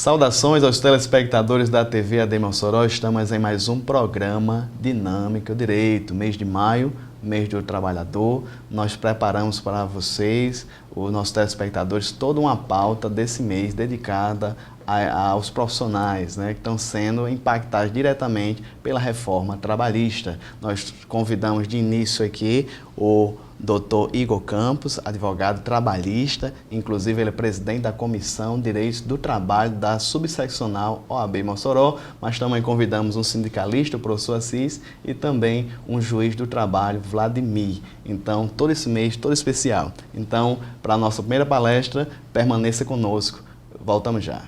Saudações aos telespectadores da TV AD Mossoró. Estamos em mais um programa Dinâmica Direito, mês de maio, mês do trabalhador. Nós preparamos para vocês, os nossos telespectadores, toda uma pauta desse mês dedicada aos profissionais, né, que estão sendo impactados diretamente pela reforma trabalhista. Nós convidamos de início aqui o Dr. Igor Campos, advogado trabalhista, inclusive ele é presidente da Comissão de Direitos do Trabalho da Subseccional OAB Mossoró, mas também convidamos um sindicalista, o professor Assis, e também um juiz do trabalho, Vladimir. Então, todo esse mês, todo especial. Então, para a nossa primeira palestra, permaneça conosco. Voltamos já.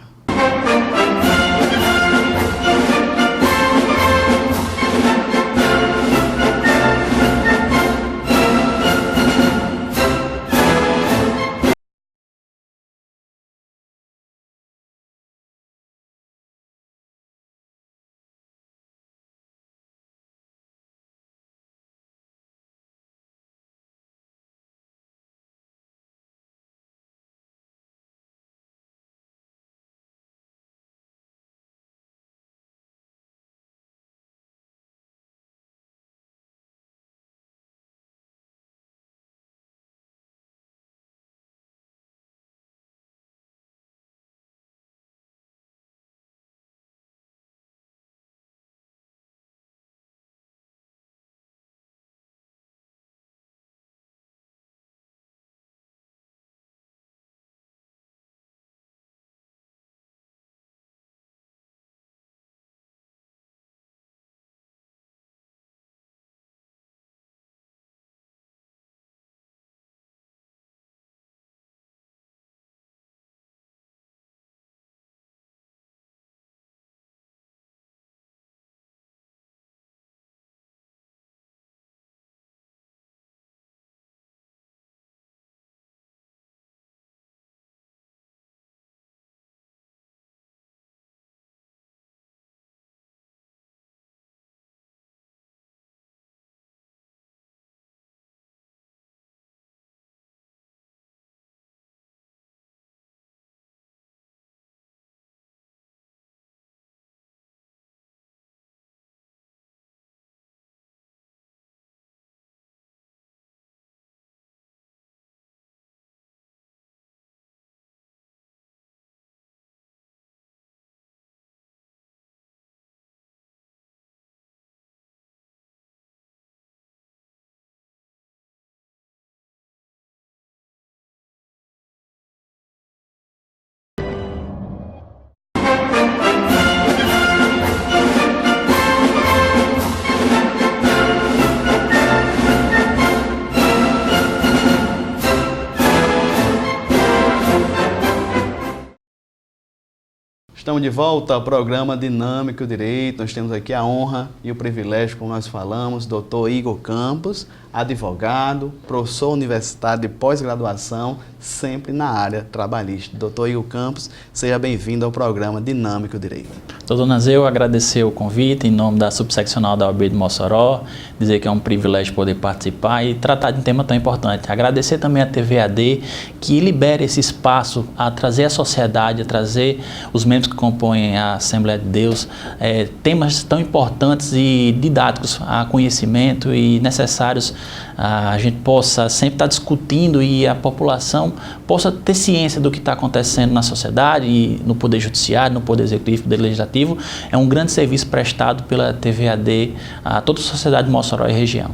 Estamos de volta ao programa Dinâmico Direito. Nós temos aqui a honra e o privilégio, como nós falamos, Dr. Igor Campos, advogado, professor universitário de pós-graduação, sempre na área trabalhista. Dr. Igor Campos, seja bem-vindo ao programa Dinâmico Direito. Doutor Nazeu, agradecer o convite em nome da Subseccional da OAB de Mossoró, dizer que é um privilégio poder participar e tratar de um tema tão importante. Agradecer também à TV AD, que libera esse espaço a trazer a sociedade, a trazer os membros que compõem a Assembleia de Deus, temas tão importantes e didáticos a conhecimento e necessários a gente possa sempre estar discutindo e a população possa ter ciência do que está acontecendo na sociedade e no Poder Judiciário, no Poder Executivo, no Poder Legislativo. É um grande serviço prestado pela TV AD a toda a sociedade de Mossoró e região.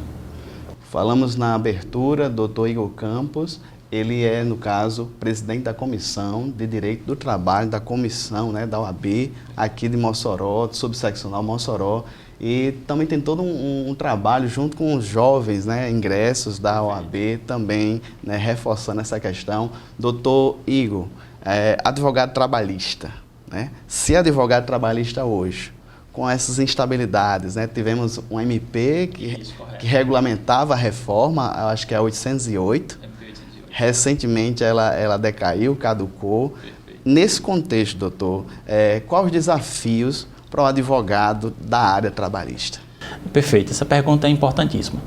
Falamos na abertura, Dr. Igor Campos. Ele é, no caso, presidente da Comissão de Direito do Trabalho, da Comissão, né, da OAB, aqui de Mossoró, subseccional Mossoró, e também tem todo um trabalho junto com os jovens, né, ingressos da OAB, também, né, reforçando essa questão. Doutor Igor, advogado trabalhista, né? Se advogado trabalhista hoje, com essas instabilidades, né? Tivemos um MP que regulamentava a reforma, acho que é a 808, recentemente ela decaiu, caducou. Perfeito. Nesse contexto, doutor, quais os desafios para o advogado da área trabalhista? Perfeito, essa pergunta é importantíssima.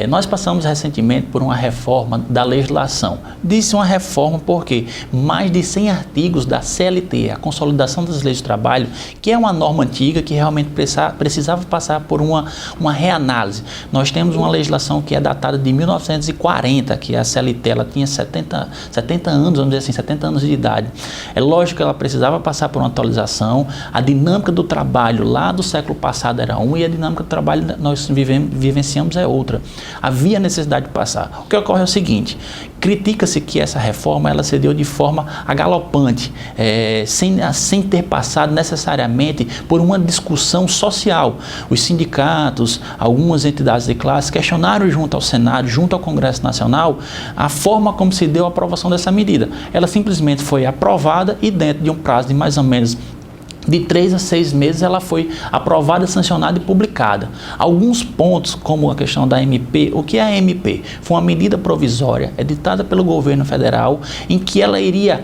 Nós passamos recentemente por uma reforma da legislação. Disse uma reforma porque mais de 100 artigos da CLT, a Consolidação das Leis do Trabalho, que é uma norma antiga que realmente precisava passar por uma reanálise. Nós temos uma legislação que é datada de 1940, que a CLT ela tinha 70 anos, vamos dizer assim, 70 anos de idade. É lógico que ela precisava passar por uma atualização. A dinâmica do trabalho lá do século passado era uma e a dinâmica do trabalho nós vivenciamos é outra. Havia necessidade de passar. O que ocorre é o seguinte: critica-se que essa reforma ela se deu de forma agalopante, sem ter passado necessariamente por uma discussão social. Os sindicatos, algumas entidades de classe questionaram junto ao Senado, junto ao Congresso Nacional, a forma como se deu a aprovação dessa medida. Ela simplesmente foi aprovada e dentro de um prazo de mais ou menos de 3 a 6 meses ela foi aprovada, sancionada e publicada. Alguns pontos, como a questão da MP, o que é a MP? Foi uma medida provisória editada pelo governo federal em que ela iria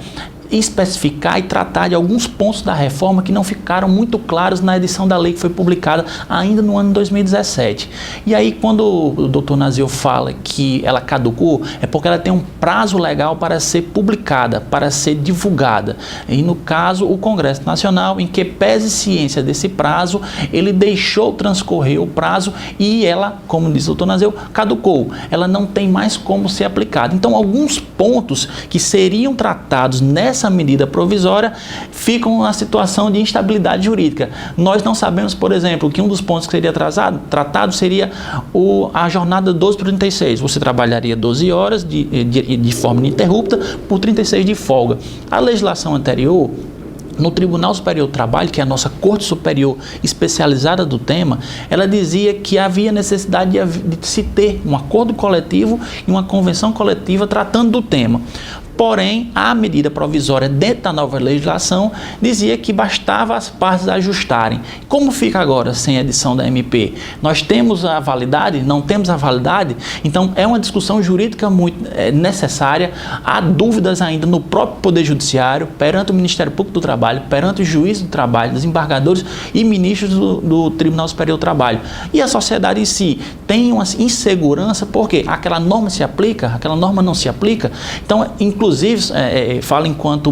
especificar e tratar de alguns pontos da reforma que não ficaram muito claros na edição da lei que foi publicada ainda no ano 2017. E aí, quando o doutor Nazil fala que ela caducou, é porque ela tem um prazo legal para ser publicada, para ser divulgada. E no caso, o Congresso Nacional, em que pese ciência desse prazo, ele deixou transcorrer o prazo e ela, como diz o doutor Nazil, caducou. Ela não tem mais como ser aplicada. Então, alguns pontos que seriam tratados nessa medida provisória ficam na situação de instabilidade jurídica. Nós não sabemos, por exemplo, que um dos pontos que seria tratado seria a jornada 12 por 36. Você trabalharia 12 horas de forma ininterrupta por 36 de folga. A legislação anterior, no Tribunal Superior do Trabalho, que é a nossa Corte Superior especializada do tema, ela dizia que havia necessidade de se ter um acordo coletivo e uma convenção coletiva tratando do tema. Porém, a medida provisória dentro da nova legislação dizia que bastava as partes ajustarem. Como fica agora sem edição da MP? Nós temos a validade? Não temos a validade? Então, é uma discussão jurídica muito necessária. Há dúvidas ainda no próprio Poder Judiciário, perante o Ministério Público do Trabalho, perante o Juiz do Trabalho, desembargadores e ministros do Tribunal Superior do Trabalho. E a sociedade em si tem uma insegurança porque aquela norma se aplica, aquela norma não se aplica. Então, inclusive, falo enquanto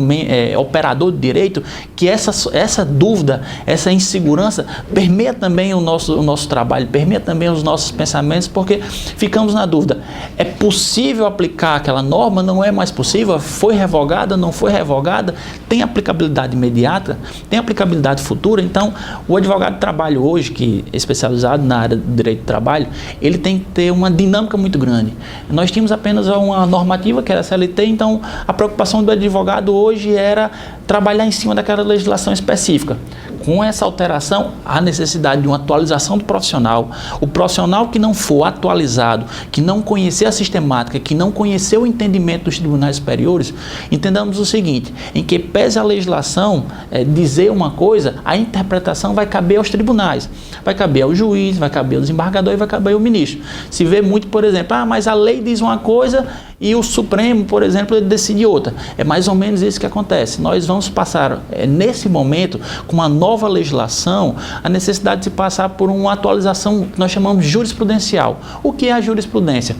operador de direito, que essa dúvida, essa insegurança permeia também o nosso trabalho, permeia também os nossos pensamentos, porque ficamos na dúvida: é possível aplicar aquela norma? Não é mais possível? Foi revogada? Não foi revogada? Tem aplicabilidade imediata? Tem aplicabilidade futura? Então, o advogado de trabalho hoje, que é especializado na área do direito do trabalho, ele tem que ter uma dinâmica muito grande. Nós tínhamos apenas uma normativa, que era a CLT, então a preocupação do advogado hoje era trabalhar em cima daquela legislação específica. Com essa alteração, há necessidade de uma atualização do profissional. O profissional que não for atualizado, que não conhecer a sistemática, que não conhecer o entendimento dos tribunais superiores, entendamos o seguinte: em que pese a legislação dizer uma coisa, a interpretação vai caber aos tribunais, vai caber ao juiz, vai caber ao desembargador e vai caber ao ministro. Se vê muito, por exemplo, mas a lei diz uma coisa e o Supremo, por exemplo, ele decide outra. É mais ou menos isso que acontece. Nós vamos passar, nesse momento, com uma nova legislação, a necessidade de se passar por uma atualização que nós chamamos de jurisprudencial. O que é a jurisprudência?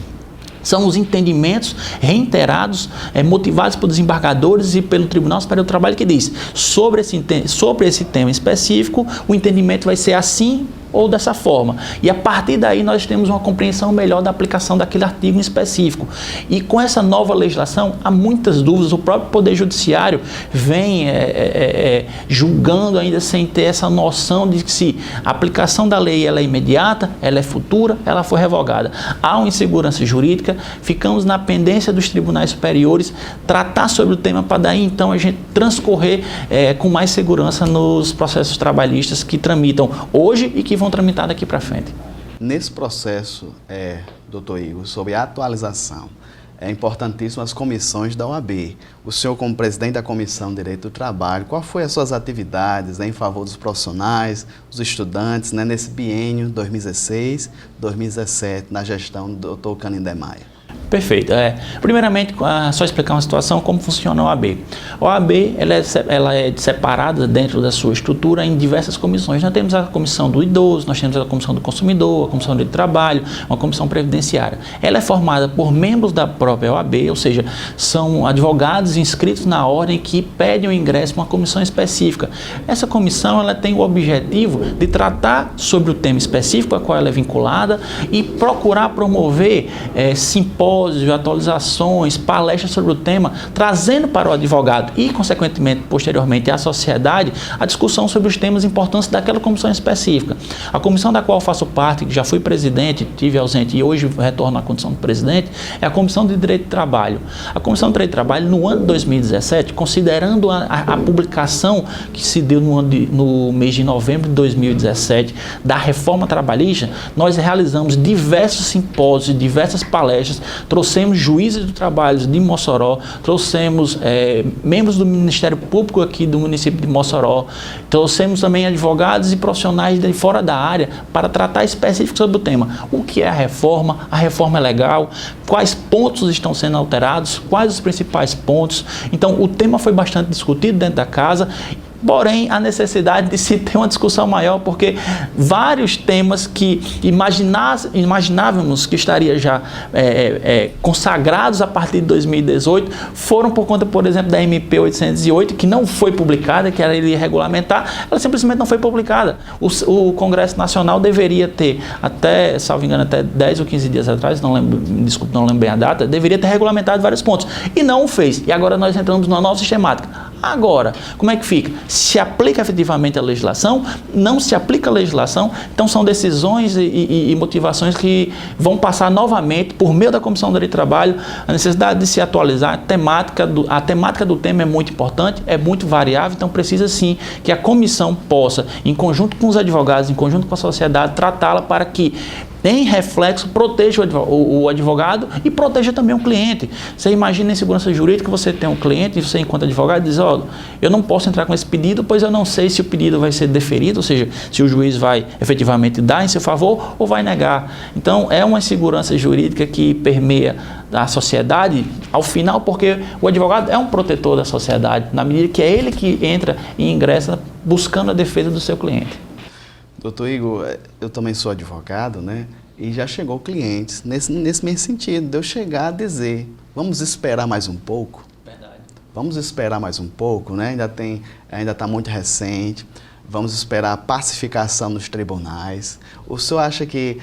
São os entendimentos reiterados, motivados por desembargadores e pelo Tribunal Superior do Trabalho, que diz: sobre esse tema específico, o entendimento vai ser assim ou dessa forma. E a partir daí nós temos uma compreensão melhor da aplicação daquele artigo em específico. E com essa nova legislação, há muitas dúvidas. O próprio Poder Judiciário vem julgando ainda sem ter essa noção de que se a aplicação da lei ela é imediata, ela é futura, ela foi revogada. Há uma insegurança jurídica, ficamos na pendência dos tribunais superiores tratar sobre o tema para daí então a gente transcorrer com mais segurança nos processos trabalhistas que tramitam hoje e que vão tramitar daqui para frente. Nesse processo, doutor Igor, sobre a atualização, é importantíssimo as comissões da OAB. O senhor, como presidente da Comissão de Direito do Trabalho, qual foi as suas atividades em favor dos profissionais, dos estudantes, nesse biênio 2016-2017, na gestão do doutor Canindé Maia? Perfeito. Primeiramente, só explicar uma situação, como funciona a OAB. A OAB ela é separada dentro da sua estrutura em diversas comissões. Nós temos a comissão do idoso, nós temos a comissão do consumidor, a comissão de trabalho, uma comissão previdenciária. Ela é formada por membros da própria OAB, ou seja, são advogados inscritos na ordem que pedem o ingresso em uma comissão específica. Essa comissão ela tem o objetivo de tratar sobre o tema específico a qual ela é vinculada e procurar promover simpósios, atualizações, palestras sobre o tema, trazendo para o advogado e, consequentemente, posteriormente, à sociedade, a discussão sobre os temas importantes daquela comissão específica. A comissão da qual eu faço parte, que já fui presidente, tive ausente e hoje retorno à condição de presidente, é a Comissão de Direito do Trabalho. A Comissão de Direito do Trabalho, no ano de 2017, considerando a publicação que se deu no mês de novembro de 2017 da reforma trabalhista, nós realizamos diversos simpósios, diversas palestras, trouxemos juízes do trabalho de Mossoró, trouxemos membros do Ministério Público aqui do município de Mossoró, trouxemos também advogados e profissionais de fora da área para tratar específico sobre o tema. O que é a reforma é legal, quais pontos estão sendo alterados, quais os principais pontos. Então, o tema foi bastante discutido dentro da casa. Porém, a necessidade de se ter uma discussão maior, porque vários temas que imaginávamos que estariam já consagrados a partir de 2018, foram por conta, por exemplo, da MP 808, que não foi publicada, que era ele regulamentar, ela simplesmente não foi publicada. O Congresso Nacional deveria ter, até, salvo engano, até 10 ou 15 dias atrás, não lembro, desculpe, não lembro bem a data, deveria ter regulamentado vários pontos. E não o fez. E agora nós entramos numa nova sistemática. Agora, como é que fica? Se aplica efetivamente a legislação? Não se aplica a legislação? Então são decisões e motivações que vão passar novamente por meio da Comissão de Direito do Trabalho, a necessidade de se atualizar. A temática do tema é muito importante, é muito variável, então precisa sim que a comissão possa, em conjunto com os advogados, em conjunto com a sociedade, tratá-la para que, em reflexo, proteja o advogado e proteja também o cliente. Você imagina em segurança jurídica, você tem um cliente e você, enquanto advogado, diz: ó, eu não posso entrar com esse pedido, pois eu não sei se o pedido vai ser deferido, ou seja, se o juiz vai efetivamente dar em seu favor ou vai negar. Então, é uma insegurança jurídica que permeia a sociedade, ao final, porque o advogado é um protetor da sociedade, na medida que é ele que entra e ingressa buscando a defesa do seu cliente. Doutor Igor, eu também sou advogado, né? E já chegou clientes nesse mesmo sentido, de eu chegar a dizer: vamos esperar mais um pouco? Verdade. Vamos esperar mais um pouco, né? Ainda está muito recente. Vamos esperar a pacificação nos tribunais. O senhor acha que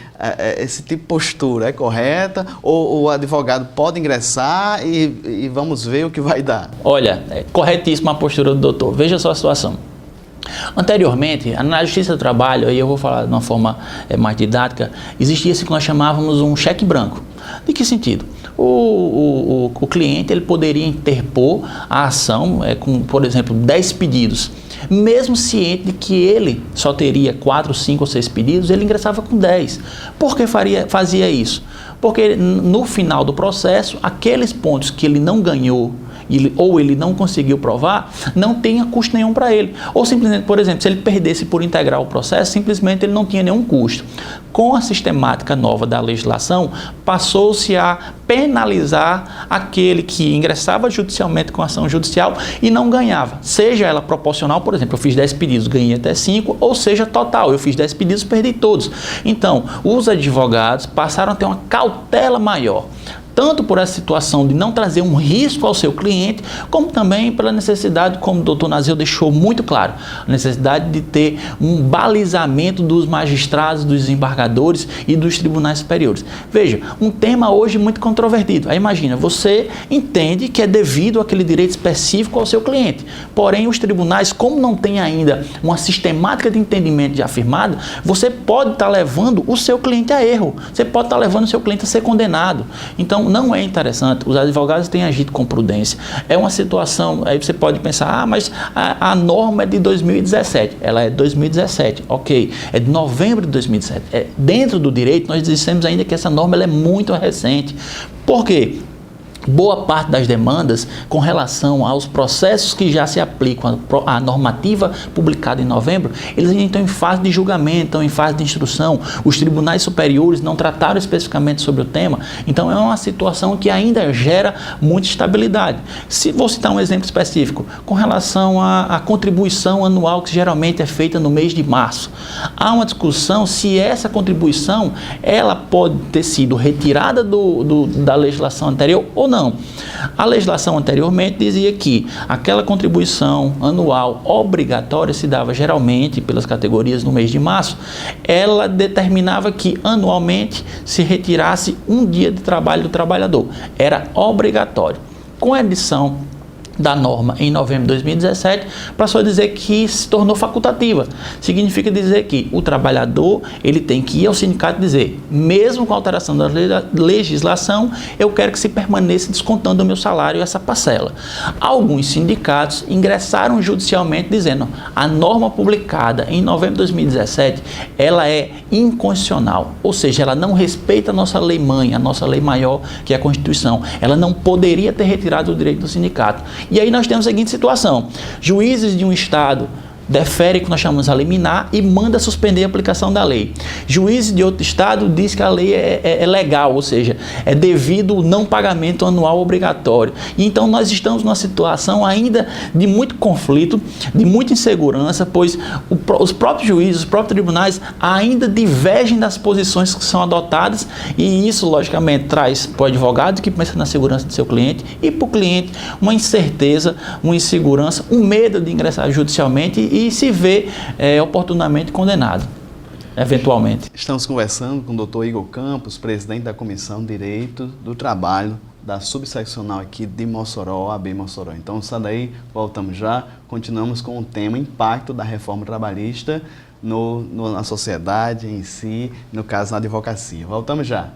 esse tipo de postura é correta? Ou o advogado pode ingressar e vamos ver o que vai dar? Olha, é corretíssima a postura do doutor. Veja só a situação. Anteriormente, na Justiça do Trabalho, aí eu vou falar de uma forma mais didática, existia isso que nós chamávamos um cheque branco. De que sentido? O cliente ele poderia interpor a ação com, por exemplo, 10 pedidos. Mesmo ciente de que ele só teria 4, 5 ou 6 pedidos, ele ingressava com 10. Por que fazia isso? Porque no final do processo, aqueles pontos que ele não ganhou ou ele não conseguiu provar, não tenha custo nenhum para ele. Ou simplesmente, por exemplo, se ele perdesse por integral o processo, simplesmente ele não tinha nenhum custo. Com a sistemática nova da legislação, passou-se a penalizar aquele que ingressava judicialmente com ação judicial e não ganhava. Seja ela proporcional, por exemplo, eu fiz 10 pedidos, ganhei até 5, ou seja, total, eu fiz 10 pedidos, perdi todos. Então, os advogados passaram a ter uma cautela maior, tanto por essa situação de não trazer um risco ao seu cliente, como também pela necessidade, como o doutor Nazil deixou muito claro, a necessidade de ter um balizamento dos magistrados, dos desembargadores e dos tribunais superiores. Veja, um tema hoje muito controvertido. Aí imagina, você entende que é devido àquele direito específico ao seu cliente, porém os tribunais, como não tem ainda uma sistemática de entendimento já afirmada, você pode estar levando o seu cliente a erro, você pode estar levando o seu cliente a ser condenado. Então, não é interessante. Os advogados têm agido com prudência. É uma situação, aí você pode pensar: mas a norma é de 2017. Ela é de 2017, ok. É de novembro de 2017. Dentro do direito, nós dissemos ainda que essa norma ela é muito recente. Por quê? boa parte das demandas com relação aos processos que já se aplicam à normativa publicada em novembro, eles ainda estão em fase de julgamento, estão em fase de instrução. Os tribunais superiores não trataram especificamente sobre o tema, então é uma situação que ainda gera muita instabilidade. Se vou citar um exemplo específico, com relação à contribuição anual que geralmente é feita no mês de março, há uma discussão se essa contribuição ela pode ter sido retirada da legislação anterior ou não. A legislação anteriormente dizia que aquela contribuição anual obrigatória se dava geralmente pelas categorias no mês de março. Ela determinava que anualmente se retirasse um dia de trabalho do trabalhador. Era obrigatório. Com a edição da norma em novembro de 2017, passou a dizer que se tornou facultativa. Significa dizer que o trabalhador ele tem que ir ao sindicato e dizer, mesmo com a alteração da legislação, eu quero que se permaneça descontando do meu salário essa parcela. Alguns sindicatos ingressaram judicialmente dizendo a norma publicada em novembro de 2017, ela é inconstitucional, ou seja, ela não respeita a nossa lei mãe, a nossa lei maior, que é a Constituição. Ela não poderia ter retirado o direito do sindicato. E aí nós temos a seguinte situação, juízes de um estado defere o que nós chamamos a liminar e manda suspender a aplicação da lei. Juízes de outro estado diz que a lei é legal, ou seja, é devido ao não pagamento anual obrigatório. E então nós estamos numa situação ainda de muito conflito, de muita insegurança, pois os próprios juízes, os próprios tribunais ainda divergem das posições que são adotadas e isso, logicamente, traz para o advogado que pensa na segurança do seu cliente e para o cliente uma incerteza, uma insegurança, um medo de ingressar judicialmente e se vê oportunamente condenado, eventualmente. Estamos conversando com o Dr. Igor Campos, presidente da Comissão de Direito do Trabalho da subseccional aqui de Mossoró, AB Mossoró. Então, sai daí, voltamos já, continuamos com o tema impacto da reforma trabalhista na sociedade em si, no caso na advocacia. Voltamos já.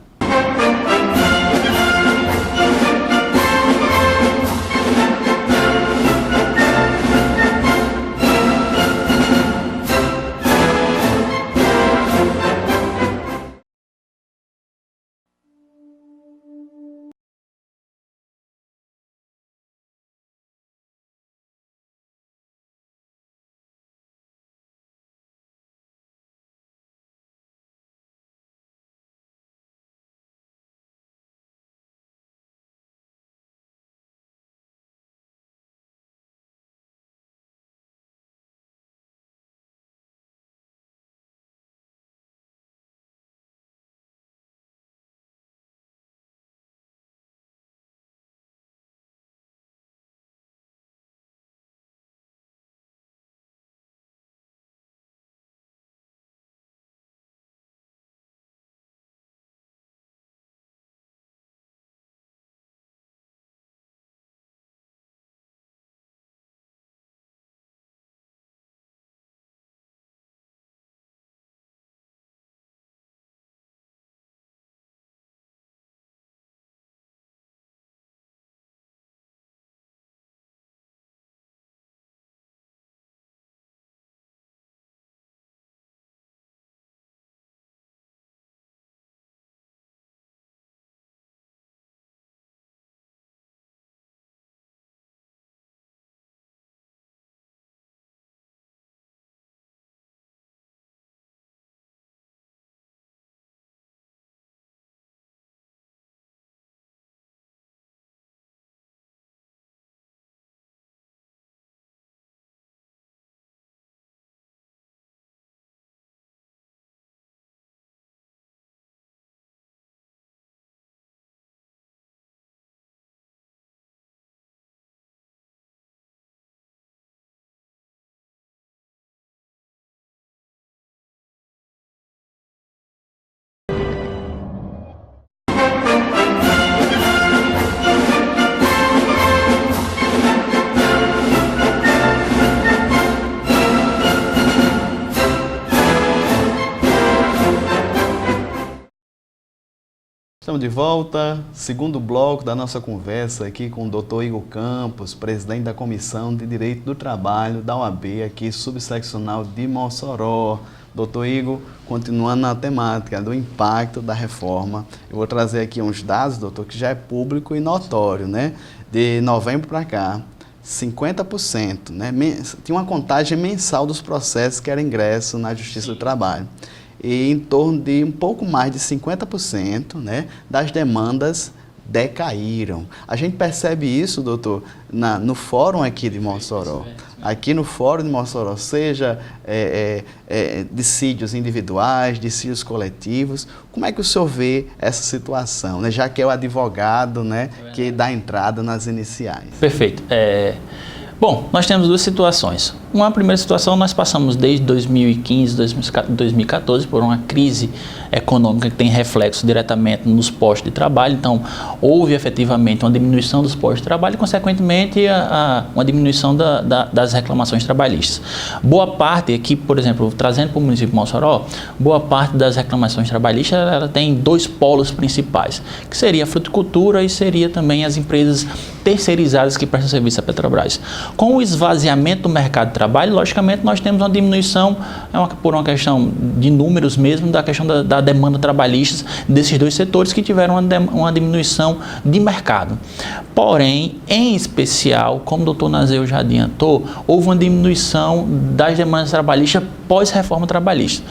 Estamos de volta, segundo bloco da nossa conversa aqui com o Dr. Igor Campos, presidente da Comissão de Direito do Trabalho da OAB, aqui subseccional de Mossoró. Doutor Igor, continuando na temática do impacto da reforma, eu vou trazer aqui uns dados, doutor, que já é público e notório, né? De novembro para cá, 50%, né? Tinha uma contagem mensal dos processos que era ingresso na Justiça do Trabalho. E em torno de um pouco mais de 50%, né, das demandas decaíram. A gente percebe isso, doutor, no fórum aqui de Mossoró. Aqui no fórum de Mossoró, seja dissídios individuais, dissídios coletivos. Como é que o senhor vê essa situação, né? Já que é o advogado, né, que dá entrada nas iniciais? Perfeito. Bom, nós temos duas situações. Uma primeira situação, nós passamos desde 2015, 2014 por uma crise econômica que tem reflexo diretamente nos postos de trabalho. Então, houve efetivamente uma diminuição dos postos de trabalho e, consequentemente, uma diminuição das reclamações trabalhistas. Boa parte aqui, por exemplo, trazendo para o município de Mossoró, boa parte das reclamações trabalhistas ela tem dois polos principais, que seria a fruticultura e seria também as empresas terceirizadas que prestam serviço à Petrobras. Com o esvaziamento do mercado de trabalho, logicamente, nós temos uma diminuição, por uma questão de números mesmo, da questão da demanda trabalhista desses dois setores que tiveram uma diminuição de mercado. Porém, em especial, como o doutor Nazeu já adiantou, houve uma diminuição das demandas trabalhistas pós-reforma trabalhista.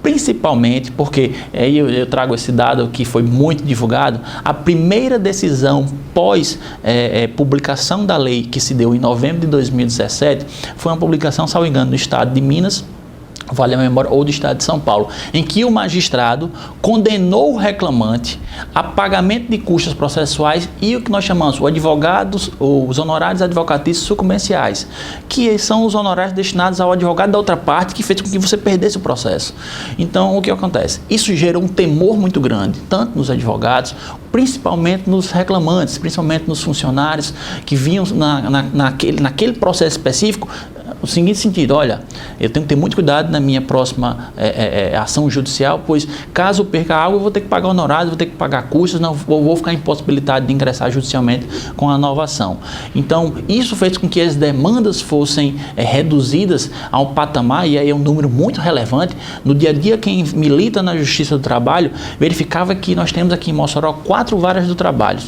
Principalmente porque, eu trago esse dado que foi muito divulgado, a primeira decisão pós-publicação da lei que se deu em novembro de 2017 foi uma publicação, salvo engano, no estado de Minas, vale a memória, ou do estado de São Paulo, em que o magistrado condenou o reclamante a pagamento de custos processuais e o que nós chamamos os honorários advocatícios sucumbenciais, que são os honorários destinados ao advogado da outra parte que fez com que você perdesse o processo. Então, o que acontece? Isso gerou um temor muito grande, tanto nos advogados, principalmente nos reclamantes, principalmente nos funcionários que vinham naquele processo específico, no seguinte sentido: olha, eu tenho que ter muito cuidado na minha próxima ação judicial, pois caso eu perca algo, eu vou ter que pagar honorários, vou ter que pagar custos, não vou ficar impossibilitado de ingressar judicialmente com a nova ação. Então, isso fez com que as demandas fossem reduzidas a um patamar, e aí é um número muito relevante. No dia a dia, quem milita na Justiça do Trabalho verificava que nós temos aqui em Mossoró 4 varas do trabalho.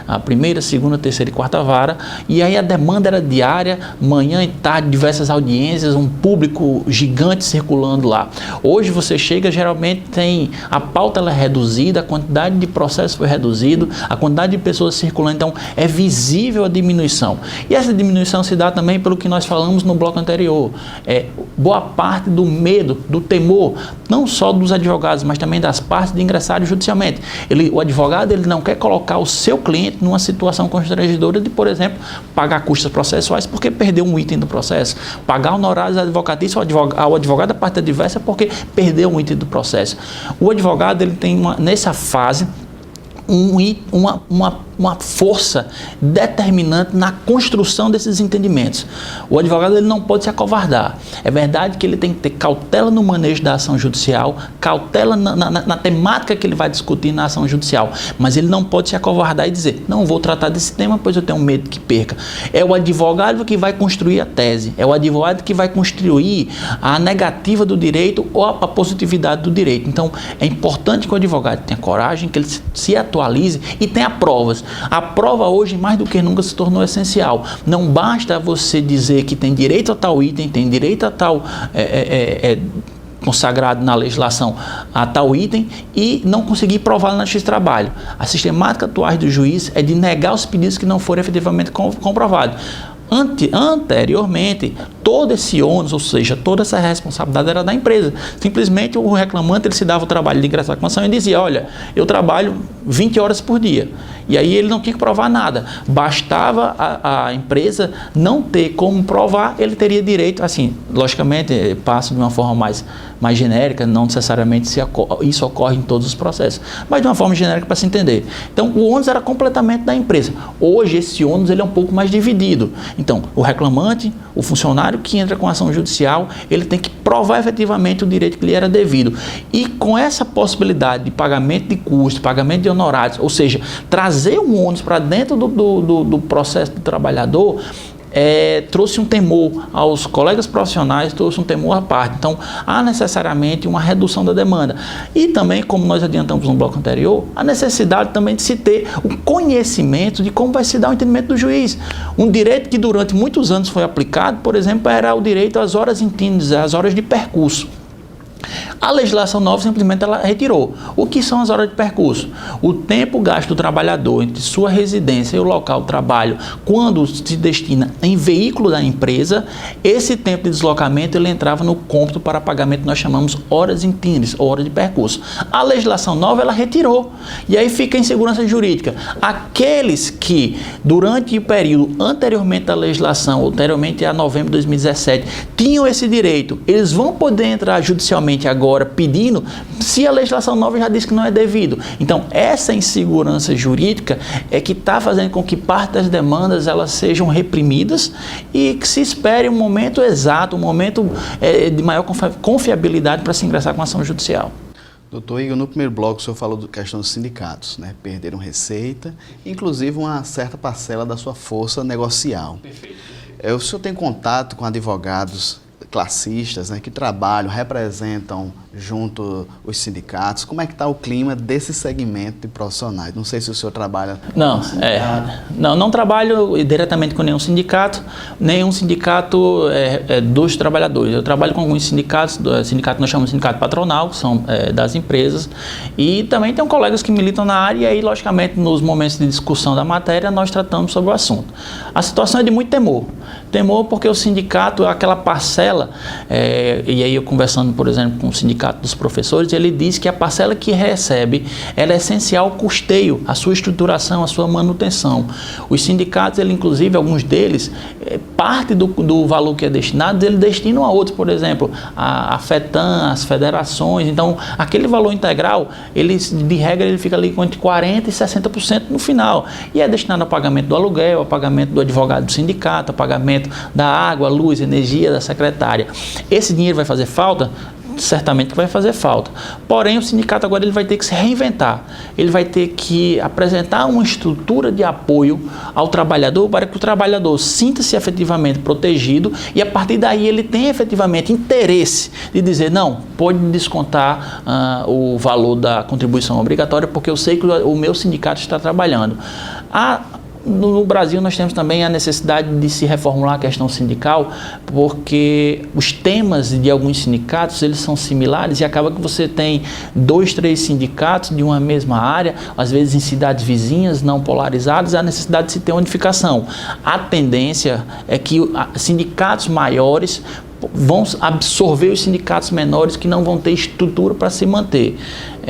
A primeira, segunda, terceira e quarta vara, e aí a demanda era diária, manhã e tarde, diversas audiências, um público gigante circulando lá. Hoje você chega, geralmente a pauta ela é reduzida, a quantidade de processos foi reduzido, a quantidade de pessoas circulando, então é visível a diminuição. E essa diminuição se dá também pelo que nós falamos no bloco anterior, boa parte do medo, do temor, não só dos advogados, mas também das partes de ingressarem judicialmente. O advogado ele não quer colocar o seu cliente numa situação constrangedora de, por exemplo, pagar custos processuais porque perdeu um item do processo, pagar honorários advocatícios ao advogado da parte adversa porque perdeu um item do processo. O advogado ele tem nessa fase uma força determinante na construção desses entendimentos. O advogado ele não pode se acovardar. É verdade que ele tem que ter cautela no manejo da ação judicial, cautela na temática que ele vai discutir na ação judicial, mas ele não pode se acovardar e dizer: não vou tratar desse tema, pois eu tenho medo que perca. É o advogado que vai construir a tese, é o advogado que vai construir a negativa do direito ou a positividade do direito. Então, é importante que o advogado tenha coragem, que ele se atualize e tenha provas. A prova hoje, mais do que nunca, se tornou essencial. Não basta você dizer que tem direito a tal item, tem direito a tal consagrado na legislação a tal item e não conseguir provar na Justiça do Trabalho. A sistemática atual do juiz é de negar os pedidos que não forem efetivamente comprovados. Anteriormente, todo esse ônus, ou seja, toda essa responsabilidade era da empresa. Simplesmente o reclamante ele se dava o trabalho de ingressar com a ação e dizia: olha, eu trabalho 20 horas por dia. E aí ele não tinha que provar nada. Bastava a empresa não ter como provar, ele teria direito, assim, logicamente, passo de uma forma mais genérica, não necessariamente isso ocorre em todos os processos, mas de uma forma genérica para se entender. Então, o ônus era completamente da empresa. Hoje, esse ônus ele é um pouco mais dividido. Então, o reclamante, o funcionário que entra com ação judicial, ele tem que provar efetivamente o direito que lhe era devido. E com essa possibilidade de pagamento de custos, pagamento de honorários, ou seja, trazer um ônus para dentro do processo do trabalhador, trouxe um temor aos colegas profissionais, trouxe um temor à parte. Então, há necessariamente uma redução da demanda. E também, como nós adiantamos no bloco anterior, a necessidade também de se ter o conhecimento de como vai se dar o entendimento do juiz. Um direito que durante muitos anos foi aplicado, por exemplo, era o direito às horas intínidas, às horas de percurso. A legislação nova simplesmente ela retirou. O que são as horas de percurso? O tempo gasto do trabalhador entre sua residência e o local de trabalho, quando se destina em veículo da empresa, esse tempo de deslocamento ele entrava no cômputo para pagamento que nós chamamos horas intíneres, horas de percurso. A legislação nova ela retirou. E aí fica a insegurança jurídica. Aqueles que, durante o período anteriormente à legislação, anteriormente a novembro de 2017, tinham esse direito, eles vão poder entrar judicialmente agora pedindo, se a legislação nova já disse que não é devido. Então, essa insegurança jurídica é que está fazendo com que parte das demandas elas sejam reprimidas e que se espere um momento exato, um momento de maior confiabilidade para se ingressar com a ação judicial. Doutor Igor, no primeiro bloco o senhor falou da questão dos sindicatos, né? Perderam receita, inclusive uma certa parcela da sua força negocial. Perfeito. O senhor tem contato com advogados classistas, né, que trabalham, representam junto os sindicatos? Como é que está o clima desse segmento de profissionais? Não sei se o senhor trabalha... Não trabalho diretamente com nenhum sindicato dos trabalhadores. Eu trabalho com alguns sindicatos, sindicato nós chamamos de sindicato patronal, que são das empresas, e também tem colegas que militam na área, e aí, logicamente, nos momentos de discussão da matéria, nós tratamos sobre o assunto. A situação é de muito temor. Temor porque o sindicato, aquela parcela, e aí eu conversando, por exemplo, com o sindicato dos professores, ele diz que a parcela que recebe, ela é essencial ao custeio, à sua estruturação, à sua manutenção. Os sindicatos, inclusive, alguns deles, parte do valor que é destinado, eles destinam a outros, por exemplo, a FETAM, as federações. Então, aquele valor integral, de regra, ele fica ali entre 40% e 60% no final. E é destinado ao pagamento do aluguel, ao pagamento do advogado do sindicato, ao pagamento da água, luz, energia da secretária. Esse dinheiro vai fazer falta? Certamente que vai fazer falta. Porém, o sindicato agora ele vai ter que se reinventar. Ele vai ter que apresentar uma estrutura de apoio ao trabalhador para que o trabalhador sinta-se efetivamente protegido e a partir daí ele tenha efetivamente interesse de dizer, não, pode descontar o valor da contribuição obrigatória porque eu sei que o meu sindicato está trabalhando. No Brasil nós temos também a necessidade de se reformular a questão sindical, porque os temas de alguns sindicatos eles são similares e acaba que você tem 2, 3 sindicatos de uma mesma área, às vezes em cidades vizinhas, não polarizadas, há necessidade de se ter unificação. A tendência é que sindicatos maiores vão absorver os sindicatos menores que não vão ter estrutura para se manter.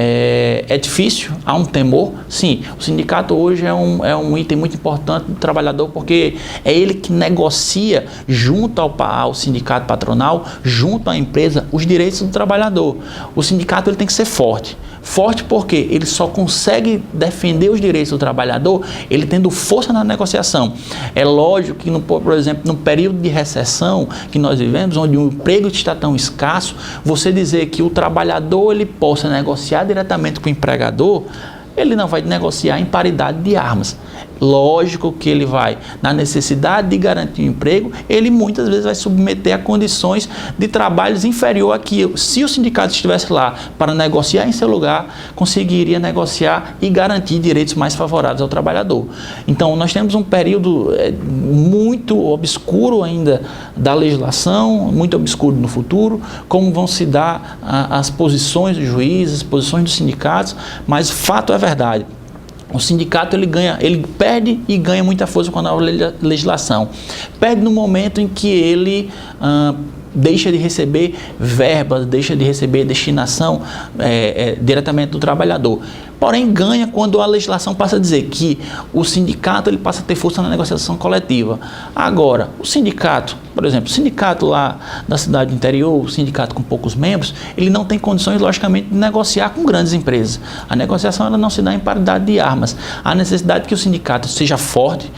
É difícil, há um temor, sim. O sindicato hoje é um item muito importante do trabalhador porque é ele que negocia junto ao sindicato patronal, junto à empresa, os direitos do trabalhador. O sindicato ele tem que ser forte. Forte porque ele só consegue defender os direitos do trabalhador ele tendo força na negociação. É lógico que, por exemplo, no período de recessão que nós vivemos, onde o emprego está tão escasso, você dizer que o trabalhador ele possa negociar diretamente com o empregador, ele não vai negociar em paridade de armas. Lógico que ele vai, na necessidade de garantir o emprego, ele muitas vezes vai submeter a condições de trabalhos inferior a que, se o sindicato estivesse lá para negociar em seu lugar, conseguiria negociar e garantir direitos mais favoráveis ao trabalhador. Então, nós temos um período muito obscuro ainda da legislação, muito obscuro no futuro, como vão se dar as posições dos juízes, as posições dos sindicatos, mas o fato é verdade. O sindicato ele perde e ganha muita força com a nova legislação. Perde no momento em que ele deixa de receber verbas, deixa de receber destinação diretamente do trabalhador. Porém, ganha quando a legislação passa a dizer que o sindicato ele passa a ter força na negociação coletiva. Agora, o sindicato, por exemplo, o sindicato lá da cidade do interior, o sindicato com poucos membros, ele não tem condições, logicamente, de negociar com grandes empresas. A negociação ela não se dá em paridade de armas. Há necessidade que o sindicato seja forte,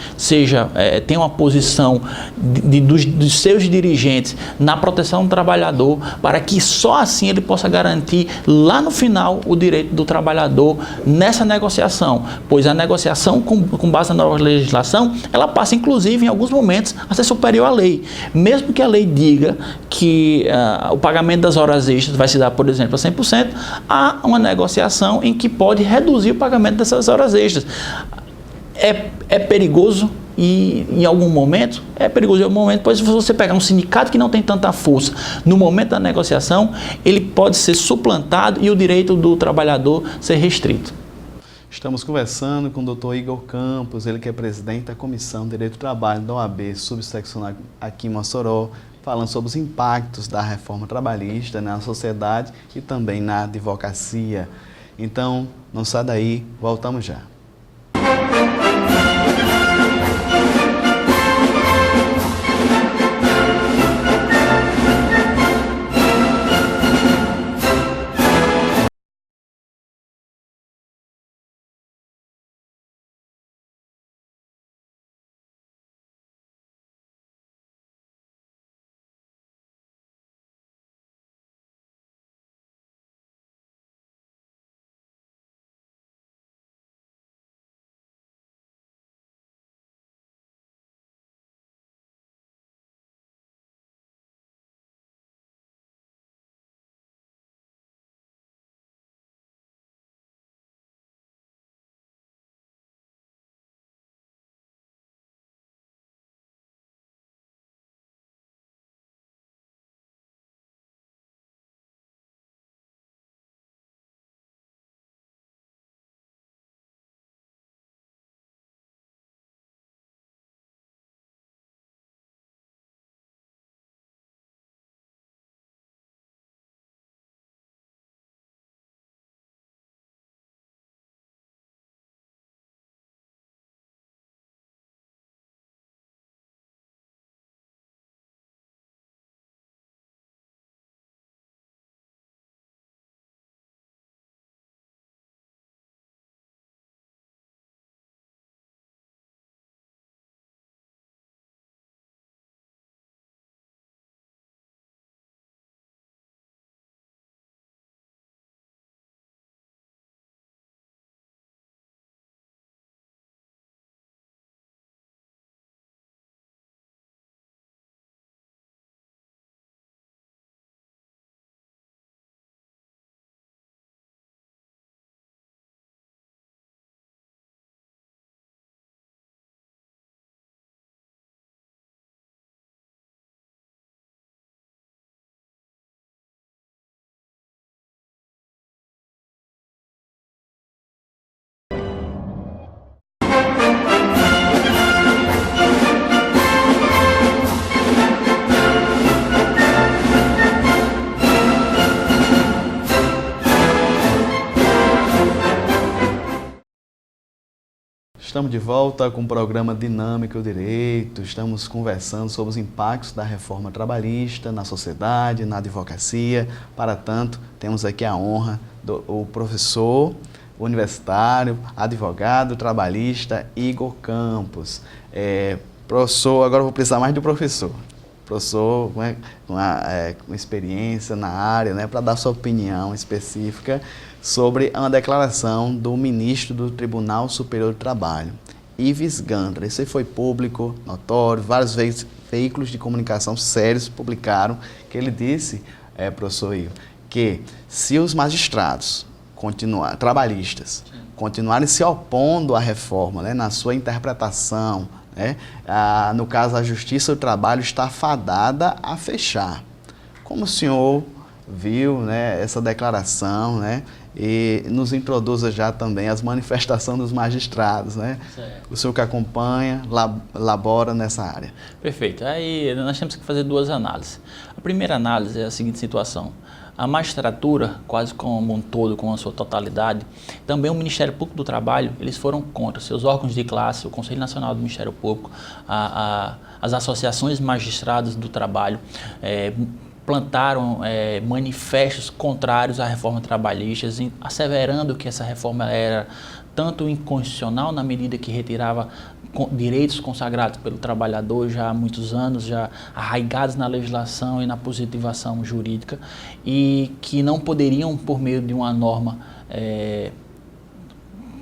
tenha uma posição dos seus dirigentes na proteção do trabalhador, para que só assim ele possa garantir lá no final o direito do trabalhador nessa negociação, pois a negociação com base na nova legislação, ela passa inclusive em alguns momentos a ser superior à lei. Mesmo que a lei diga que o pagamento das horas extras vai se dar, por exemplo, a 100%, há uma negociação em que pode reduzir o pagamento dessas horas extras. É perigoso e em algum momento, pois se você pegar um sindicato que não tem tanta força no momento da negociação, ele pode ser suplantado e o direito do trabalhador ser restrito. Estamos conversando com o Dr. Igor Campos, ele que é presidente da Comissão de Direito do Trabalho da OAB subseccional aqui em Mossoró, falando sobre os impactos da reforma trabalhista na sociedade e também na advocacia. Então, não sai daí, voltamos já. Estamos de volta com o programa Dinâmica do Direito. Estamos conversando sobre os impactos da reforma trabalhista na sociedade, na advocacia. Para tanto, temos aqui a honra do professor universitário, advogado trabalhista Igor Campos. Professor, agora eu vou precisar mais do professor. Professor com experiência na área, né, para dar sua opinião específica sobre uma declaração do ministro do Tribunal Superior do Trabalho, Ives Gandra. Isso foi público, notório, vários veículos de comunicação sérios publicaram, que ele disse, professor Igor, que se os magistrados trabalhistas continuarem se opondo à reforma, né, na sua interpretação, né, no caso a Justiça do Trabalho está fadada a fechar. Como o senhor viu, né, essa declaração, né, e nos introduza já também as manifestações dos magistrados, né? Certo. O senhor que acompanha, labora nessa área. Perfeito. Aí nós temos que fazer duas análises. A primeira análise é a seguinte situação. A magistratura, quase como um todo, com a sua totalidade, também o Ministério Público do Trabalho, eles foram contra seus órgãos de classe, o Conselho Nacional do Ministério Público, as associações magistradas do trabalho, plantaram manifestos contrários à reforma trabalhista, asseverando que essa reforma era tanto inconstitucional na medida que retirava direitos consagrados pelo trabalhador já há muitos anos, já arraigados na legislação e na positivação jurídica, e que não poderiam, por meio de uma norma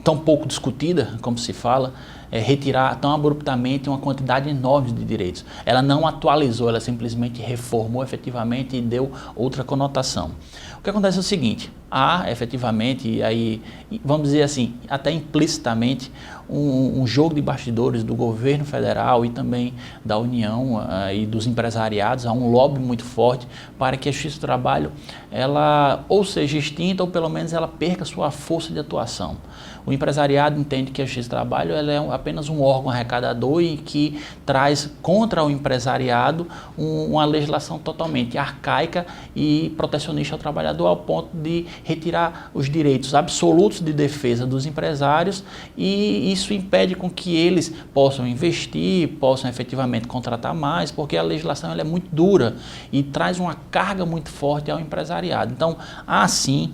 tão pouco discutida, como se fala, retirar tão abruptamente uma quantidade enorme de direitos. Ela não atualizou, ela simplesmente reformou efetivamente e deu outra conotação. O que acontece é o seguinte, há efetivamente, e aí, vamos dizer assim, até implicitamente, um jogo de bastidores do governo federal e também da União e dos empresariados, há um lobby muito forte para que a Justiça do Trabalho ela ou seja extinta ou pelo menos ela perca sua força de atuação. O empresariado entende que a Justiça do Trabalho ela é apenas um órgão arrecadador e que traz contra o empresariado uma legislação totalmente arcaica e protecionista ao trabalhador ao ponto de retirar os direitos absolutos de defesa dos empresários e isso impede com que eles possam investir, possam efetivamente contratar mais, porque a legislação ela é muito dura e traz uma carga muito forte ao empresariado. Então, assim,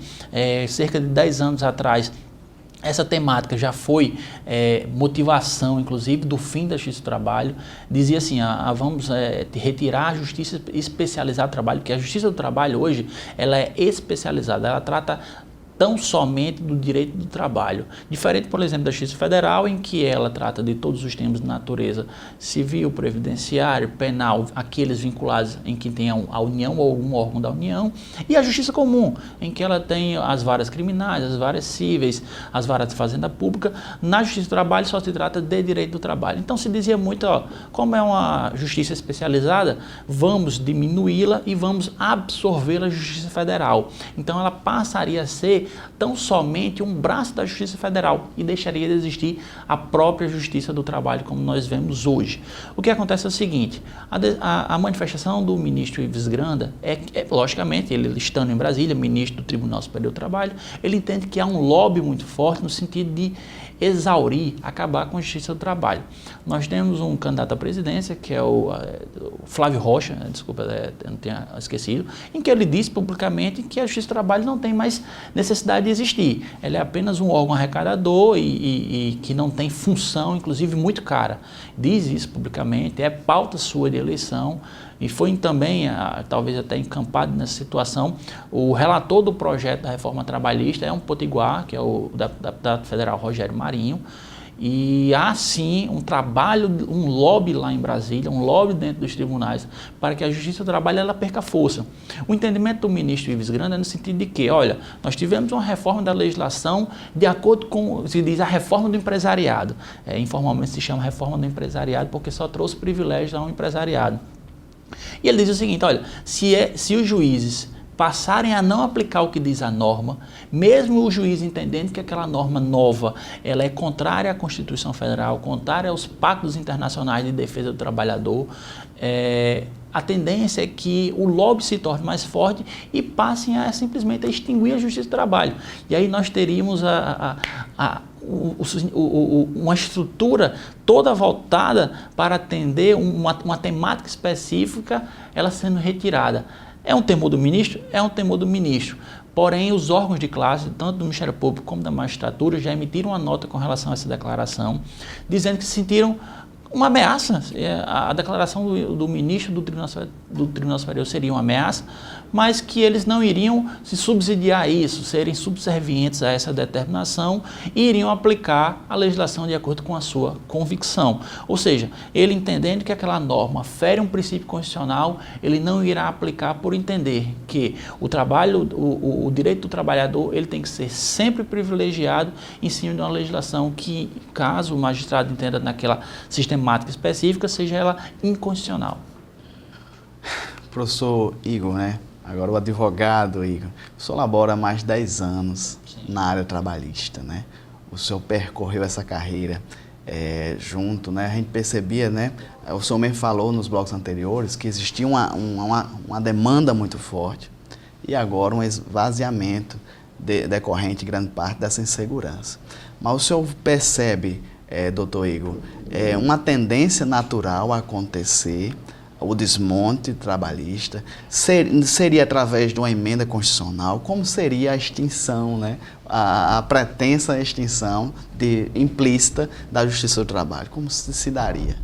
cerca de 10 anos atrás, essa temática já foi motivação, inclusive, do fim da Justiça do Trabalho. Dizia assim, vamos retirar a Justiça Especializada do Trabalho, porque a Justiça do Trabalho hoje ela é especializada, ela trata tão somente do direito do trabalho. Diferente, por exemplo, da Justiça Federal, em que ela trata de todos os temas de natureza civil, previdenciário, penal, aqueles vinculados em que tem a União ou algum órgão da União, e a Justiça Comum, em que ela tem as varas criminais, as varas cíveis, as varas de fazenda pública. Na Justiça do Trabalho só se trata de direito do trabalho. Então se dizia muito, como é uma justiça especializada, vamos diminuí-la e vamos absorvê-la à Justiça Federal. Então ela passaria a ser tão somente um braço da Justiça Federal e deixaria de existir a própria Justiça do Trabalho como nós vemos hoje. O que acontece é o seguinte, a manifestação do ministro Ives Granda logicamente, ele estando em Brasília, ministro do Tribunal Superior do Trabalho, ele entende que há um lobby muito forte no sentido de exaurir, acabar com a Justiça do Trabalho. Nós temos um candidato à presidência, que é o Flávio Rocha, desculpa, eu não tinha esquecido, em que ele disse publicamente que a Justiça do Trabalho não tem mais necessidade de existir. Ela é apenas um órgão arrecadador e que não tem função, inclusive muito cara. Diz isso publicamente, é pauta sua de eleição, e foi também, talvez até encampado nessa situação, o relator do projeto da reforma trabalhista é um potiguar, que é o deputado federal Rogério Marinho, e há sim um trabalho, um lobby lá em Brasília, um lobby dentro dos tribunais, para que a Justiça do Trabalho ela perca força. O entendimento do ministro Ives Granda é no sentido de que, olha, nós tivemos uma reforma da legislação de acordo com, se diz, a reforma do empresariado. Informalmente se chama reforma do empresariado porque só trouxe privilégios ao empresariado. E ele diz o seguinte, olha, se os juízes passarem a não aplicar o que diz a norma, mesmo o juiz entendendo que aquela norma nova ela é contrária à Constituição Federal, contrária aos pactos internacionais de defesa do trabalhador, a tendência é que o lobby se torne mais forte e passem a simplesmente a extinguir a Justiça do Trabalho. E aí nós teríamos uma estrutura toda voltada para atender uma temática específica, ela sendo retirada. É um temor do ministro? É um temor do ministro. Porém, os órgãos de classe, tanto do Ministério Público como da magistratura, já emitiram uma nota com relação a essa declaração, dizendo que se sentiram uma ameaça. A declaração do ministro do Tribunal Superior seria uma ameaça, mas que eles não iriam se subsidiar a isso, serem subservientes a essa determinação e iriam aplicar a legislação de acordo com a sua convicção. Ou seja, ele entendendo que aquela norma fere um princípio constitucional, ele não irá aplicar por entender que o trabalho, o direito do trabalhador, ele tem que ser sempre privilegiado em cima de uma legislação que, caso o magistrado entenda naquela sistemática específica, seja ela inconstitucional. Professor Igor, né? Agora o advogado Igor, o senhor labora há mais de 10 anos na área trabalhista, né? O senhor percorreu essa carreira junto, né? A gente percebia, né? O senhor mesmo falou nos blocos anteriores que existia uma demanda muito forte e agora um esvaziamento decorrente de grande parte dessa insegurança. Mas o senhor percebe, doutor Igor, uma tendência natural a acontecer, o desmonte trabalhista, seria através de uma emenda constitucional, como seria a extinção, né? A pretensa extinção implícita da Justiça do Trabalho, como se daria?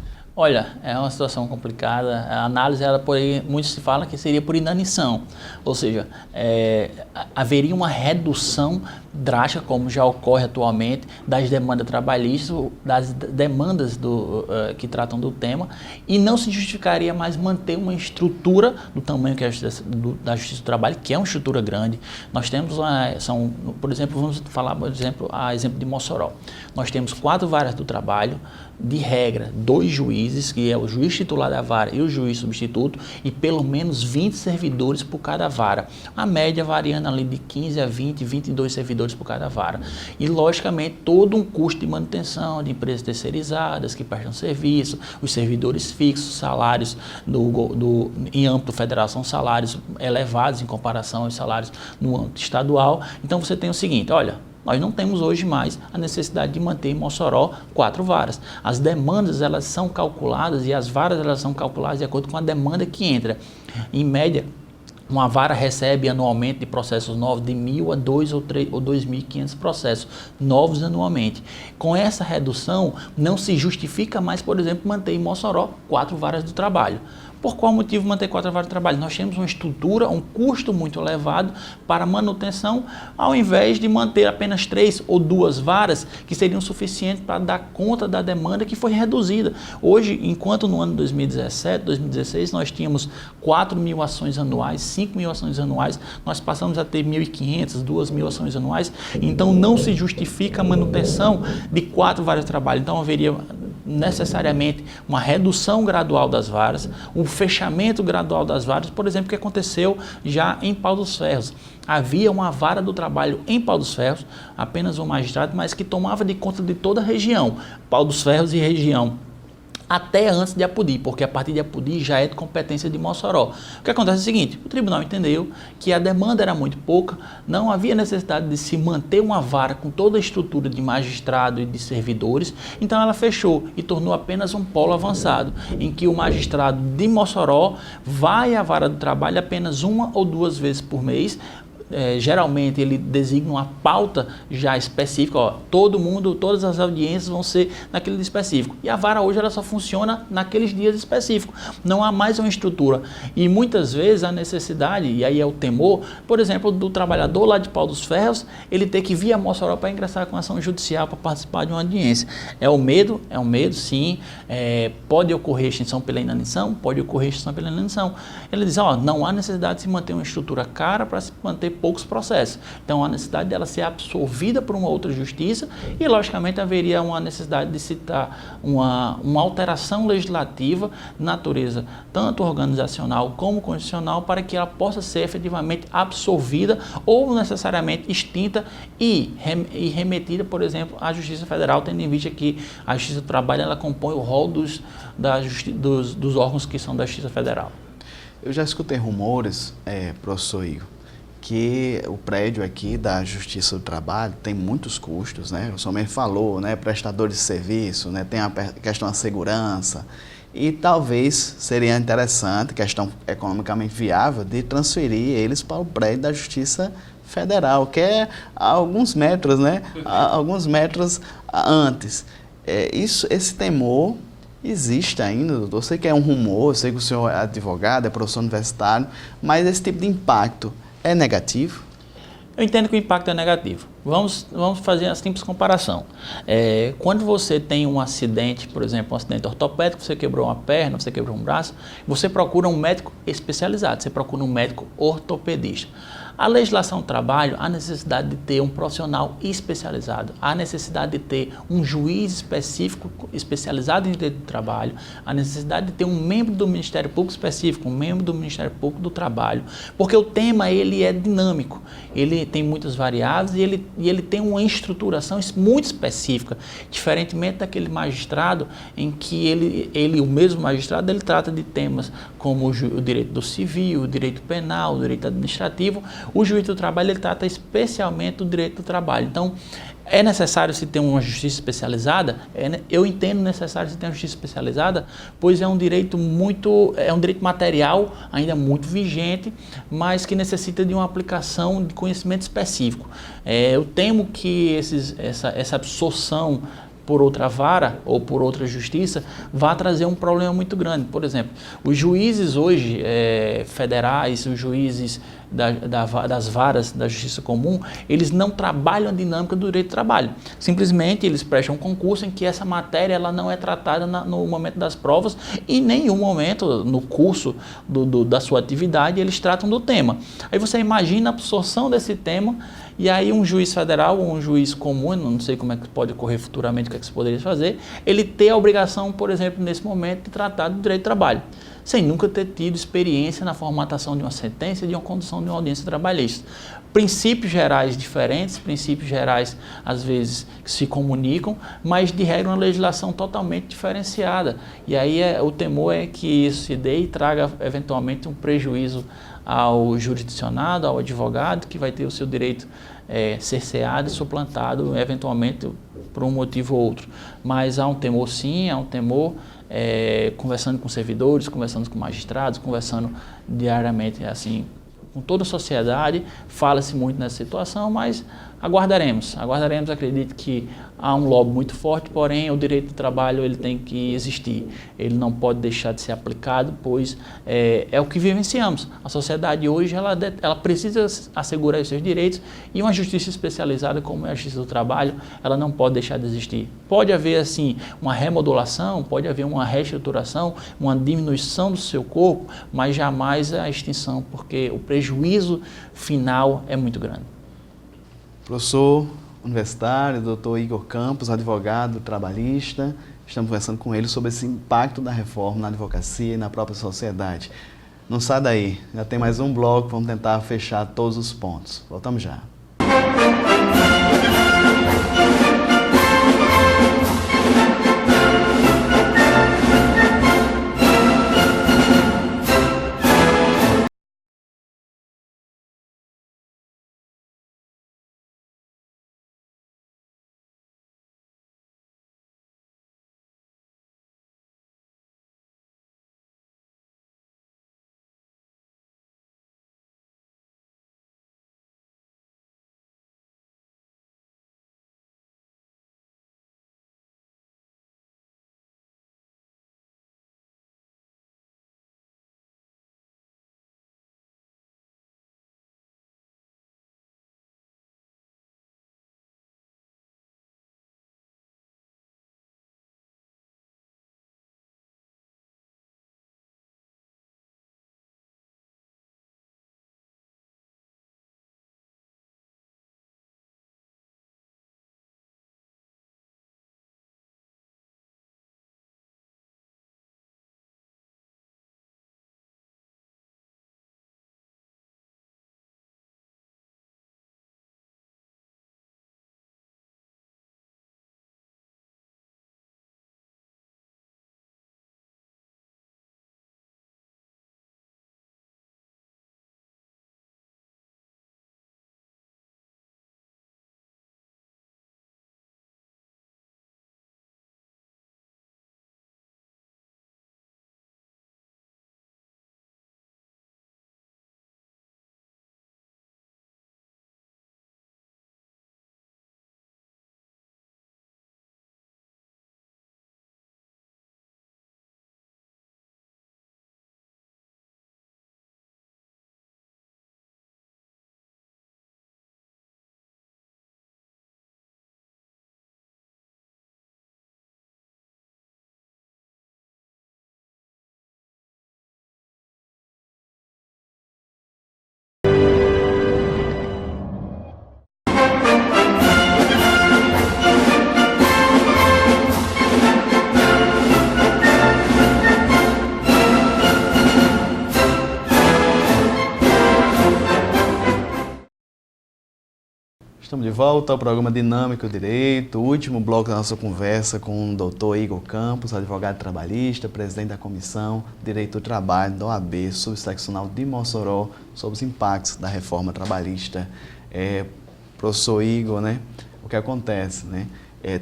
Olha, é uma situação complicada. A análise, muitos se fala que seria por inanição, ou seja, haveria uma redução drástica, como já ocorre atualmente, das demandas trabalhistas, das demandas que tratam do tema, e não se justificaria mais manter uma estrutura do tamanho que é da Justiça do Trabalho, que é uma estrutura grande. Nós temos, por exemplo, vamos falar, por exemplo, a exemplo de Mossoró. Nós temos 4 varas do trabalho, de regra, 2 juízes, que é o juiz titular da vara e o juiz substituto, e pelo menos 20 servidores por cada vara. A média variando ali de 15 a 20, 22 servidores por cada vara. E, logicamente, todo um custo de manutenção de empresas terceirizadas que prestam serviço, os servidores fixos, salários em âmbito federal são salários elevados em comparação aos salários no âmbito estadual. Então, você tem o seguinte, olha, nós não temos hoje mais a necessidade de manter em Mossoró 4 varas. As demandas, elas são calculadas e as varas, elas são calculadas de acordo com a demanda que entra. Em média, uma vara recebe anualmente de processos novos de 1.000 a 2 ou 2.500 processos novos anualmente. Com essa redução, não se justifica mais, por exemplo, manter em Mossoró 4 varas do trabalho. Por qual motivo manter 4 varas de trabalho? Nós temos uma estrutura, um custo muito elevado para manutenção, ao invés de manter apenas 3 ou 2 varas, que seriam suficientes para dar conta da demanda que foi reduzida. Hoje, enquanto no ano 2017, 2016, nós tínhamos 4.000 ações anuais, 5.000 ações anuais, nós passamos a ter 1.500, 2.000 ações anuais, então não se justifica a manutenção de 4 varas de trabalho. Então haveria necessariamente uma redução gradual das varas, um fechamento gradual das varas, por exemplo, que aconteceu já em Pau dos Ferros. Havia uma vara do trabalho em Pau dos Ferros, apenas um magistrado, mas que tomava de conta de toda a região, Pau dos Ferros e região, até antes de Apodi, porque a partir de Apodi já é de competência de Mossoró. O que acontece é o seguinte, o tribunal entendeu que a demanda era muito pouca, não havia necessidade de se manter uma vara com toda a estrutura de magistrado e de servidores, então ela fechou e tornou apenas um polo avançado, em que o magistrado de Mossoró vai à vara do trabalho apenas 1 ou 2 vezes por mês. Geralmente ele designa uma pauta já específica, ó, todo mundo, todas as audiências vão ser naquele dia específico. E a vara hoje ela só funciona naqueles dias específicos, não há mais uma estrutura. E muitas vezes a necessidade, e aí é o temor, por exemplo, do trabalhador lá de Pau dos Ferros, ele ter que vir a Mossoró para ingressar com ação judicial para participar de uma audiência. É um medo, sim, pode ocorrer extinção pela inanição, pode ocorrer extinção pela inanição. Ele diz, ó, não há necessidade de se manter uma estrutura cara para se manter poucos processos. Então, a necessidade dela ser absorvida por uma outra justiça e, logicamente, haveria uma necessidade de citar uma alteração legislativa de natureza tanto organizacional como constitucional para que ela possa ser efetivamente absorvida ou necessariamente extinta e remetida, por exemplo, à Justiça Federal, tendo em vista que a Justiça do Trabalho ela compõe o rol dos órgãos que são da Justiça Federal. Eu já escutei rumores, professor Igor, que o prédio aqui da Justiça do Trabalho tem muitos custos, né? O senhor mesmo falou, né? Prestadores de serviço, né? Tem a questão da segurança e talvez seria interessante, questão economicamente viável, de transferir eles para o prédio da Justiça Federal, que é a alguns metros, né? Alguns metros antes. Esse temor existe ainda, doutor. Eu sei que é um rumor, eu sei que o senhor é advogado, é professor universitário, mas esse tipo de impacto é negativo? Eu entendo que o impacto é negativo. Vamos fazer a simples comparação. Quando você tem um acidente, por exemplo, um acidente ortopédico, você quebrou uma perna, você quebrou um braço, você procura um médico especializado, você procura um médico ortopedista. A legislação do trabalho, há necessidade de ter um profissional especializado, há necessidade de ter um juiz específico, especializado em direito do trabalho, há necessidade de ter um membro do Ministério Público específico, um membro do Ministério Público do Trabalho, porque o tema ele é dinâmico, ele tem muitas variáveis e ele tem uma estruturação muito específica, diferentemente daquele magistrado em que o mesmo magistrado, ele trata de temas como o direito do civil, o direito penal, o direito administrativo. O juiz do trabalho ele trata especialmente do direito do trabalho. Então, é necessário se ter uma justiça especializada? Eu entendo necessário se ter uma justiça especializada, pois é um direito material ainda muito vigente, mas que necessita de uma aplicação de conhecimento específico. Eu temo que essa absorção por outra vara ou por outra justiça, vai trazer um problema muito grande. Por exemplo, os juízes hoje federais, os juízes das varas da justiça comum, eles não trabalham a dinâmica do direito do trabalho. Simplesmente eles prestam um concurso em que essa matéria ela não é tratada no momento das provas e em nenhum momento no curso da sua atividade eles tratam do tema. Aí você imagina a absorção desse tema e aí um juiz federal ou um juiz comum, não sei como é que pode ocorrer futuramente, o que é que se poderia fazer, ele ter a obrigação, por exemplo, nesse momento, de tratar do direito do trabalho, sem nunca ter tido experiência na formatação de uma sentença e de uma condução de uma audiência trabalhista. Princípios gerais diferentes, princípios gerais, às vezes, que se comunicam, mas, de regra, uma legislação totalmente diferenciada. E aí o temor é que isso se dê e traga, eventualmente, um prejuízo ao jurisdicionado, ao advogado, que vai ter o seu direito cerceado e suplantado, eventualmente, por um motivo ou outro. Mas há um temor, sim, há um temor, conversando com servidores, conversando com magistrados, conversando diariamente, assim, com toda a sociedade, fala-se muito nessa situação, mas aguardaremos, acredito que há um lobby muito forte, porém o direito do trabalho ele tem que existir, ele não pode deixar de ser aplicado, pois é o que vivenciamos. A sociedade hoje ela precisa assegurar os seus direitos e uma justiça especializada como é a justiça do trabalho, ela não pode deixar de existir. Pode haver assim uma remodulação, pode haver uma reestruturação, uma diminuição do seu corpo, mas jamais a extinção, porque o prejuízo final é muito grande. Professor universitário, doutor Igor Campos, advogado trabalhista, estamos conversando com ele sobre esse impacto da reforma na advocacia e na própria sociedade. Não sai daí, já tem mais um bloco, vamos tentar fechar todos os pontos. Voltamos já. Estamos de volta ao programa Dinâmico Direito, o último bloco da nossa conversa com o doutor Igor Campos, advogado trabalhista, presidente da Comissão de Direito do Trabalho da OAB Subseccional de Mossoró, sobre os impactos da reforma trabalhista. Professor Igor, né, o que acontece? Né?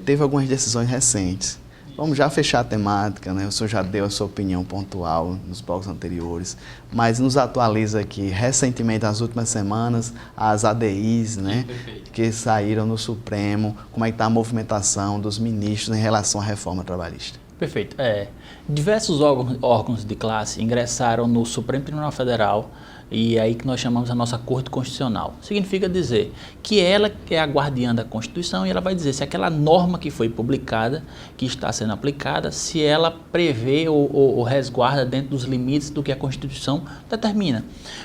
Teve algumas decisões recentes vamos já fechar a temática, né? O senhor já deu a sua opinião pontual nos blocos anteriores, mas nos atualiza aqui, recentemente, nas últimas semanas, as ADIs, né? Que saíram no Supremo, como é que está a movimentação dos ministros em relação à reforma trabalhista? Perfeito. Diversos órgãos de classe ingressaram no Supremo Tribunal Federal, e aí que nós chamamos a nossa Corte Constitucional. Significa dizer que ela é a guardiã da Constituição e ela vai dizer se aquela norma que foi publicada, que está sendo aplicada, se ela prevê ou resguarda dentro dos limites do que a Constituição determina.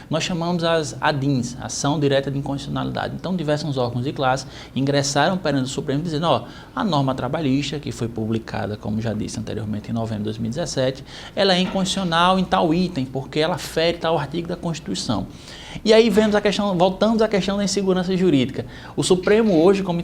Nós chamamos as ADINs, Ação Direta de Inconstitucionalidade. Então, diversos órgãos de classe ingressaram perante o Supremo dizendo, a norma trabalhista, que foi publicada, como já disse anteriormente, em novembro de 2017, ela é inconstitucional em tal item, porque ela fere tal artigo da Constituição. E aí voltamos à questão da insegurança jurídica. O Supremo hoje, como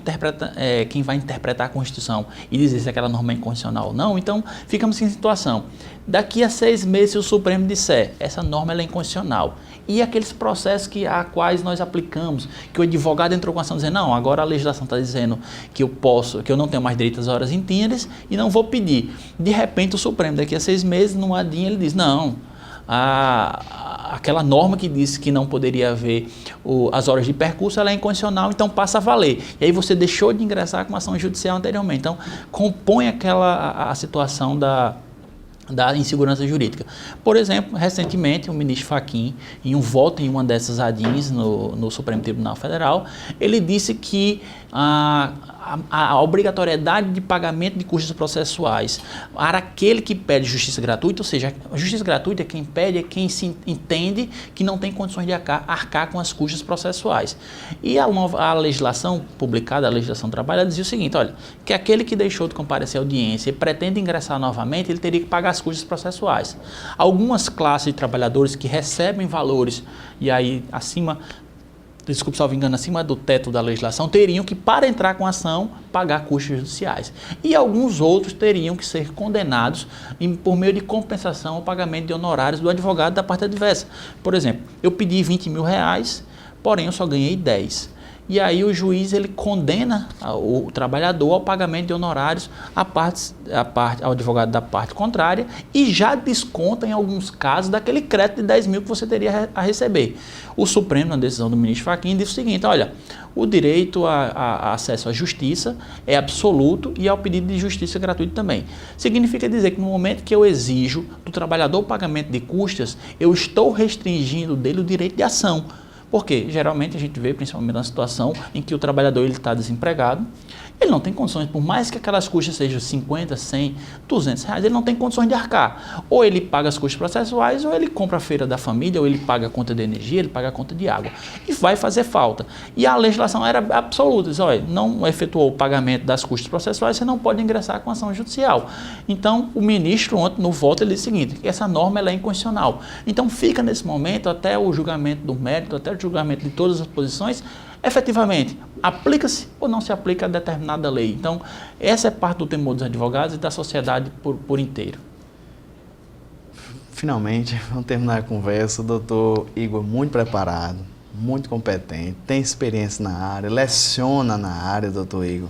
quem vai interpretar a Constituição e dizer se aquela norma é inconstitucional ou não, então ficamos em situação. Daqui a 6 meses, se o Supremo disser essa norma ela é inconstitucional, e aqueles processos a quais nós aplicamos, que o advogado entrou com a ação dizendo, não, agora a legislação está dizendo que eu não tenho mais direito às horas inteiras e não vou pedir. De repente, o Supremo, daqui a 6 meses, numa DIN, ele diz, não, aquela norma que disse que não poderia haver as horas de percurso, ela é inconstitucional, então passa a valer. E aí você deixou de ingressar com uma ação judicial anteriormente. Então, compõe a situação da insegurança jurídica. Por exemplo, recentemente, o ministro Fachin, em um voto em uma dessas ADINs no Supremo Tribunal Federal, ele disse que a obrigatoriedade de pagamento de custos processuais para aquele que pede justiça gratuita, ou seja, a justiça gratuita quem pede é quem se entende que não tem condições de arcar com as custas processuais. E a legislação publicada, a legislação trabalhista, dizia o seguinte, olha, que aquele que deixou de comparecer à audiência e pretende ingressar novamente, ele teria que pagar as custas processuais. Algumas classes de trabalhadores que recebem valores, e aí desculpe, salvo engano, acima do teto da legislação, teriam que, para entrar com a ação, pagar custos judiciais. E alguns outros teriam que ser condenados por meio de compensação ao pagamento de honorários do advogado da parte adversa. Por exemplo, eu pedi 20 mil reais, porém eu só ganhei 10. E aí o juiz ele condena o trabalhador ao pagamento de honorários ao advogado da parte contrária e já desconta em alguns casos daquele crédito de 10 mil que você teria a receber. O Supremo, na decisão do ministro Fachin, disse o seguinte, olha, o direito a acesso à justiça é absoluto e ao pedido de justiça gratuito também. Significa dizer que no momento que eu exijo do trabalhador o pagamento de custas, eu estou restringindo dele o direito de ação. Porque geralmente a gente vê, principalmente na situação em que o trabalhador está desempregado, ele não tem condições, por mais que aquelas custas sejam 50, 100, 200 reais, ele não tem condições de arcar. Ou ele paga as custas processuais, ou ele compra a feira da família, ou ele paga a conta de energia, ele paga a conta de água. E vai fazer falta. E a legislação era absoluta, diz, olha, não efetuou o pagamento das custas processuais, você não pode ingressar com ação judicial. Então, o ministro, ontem, no voto, ele disse o seguinte, que essa norma ela é inconstitucional. Então, fica nesse momento, até o julgamento do mérito, até o julgamento de todas as posições, efetivamente, aplica-se ou não se aplica a determinada lei. Então, essa é parte do temor dos advogados e da sociedade por inteiro. Finalmente, vamos terminar a conversa. O doutor Igor, muito preparado, muito competente, tem experiência na área, leciona na área, doutor Igor.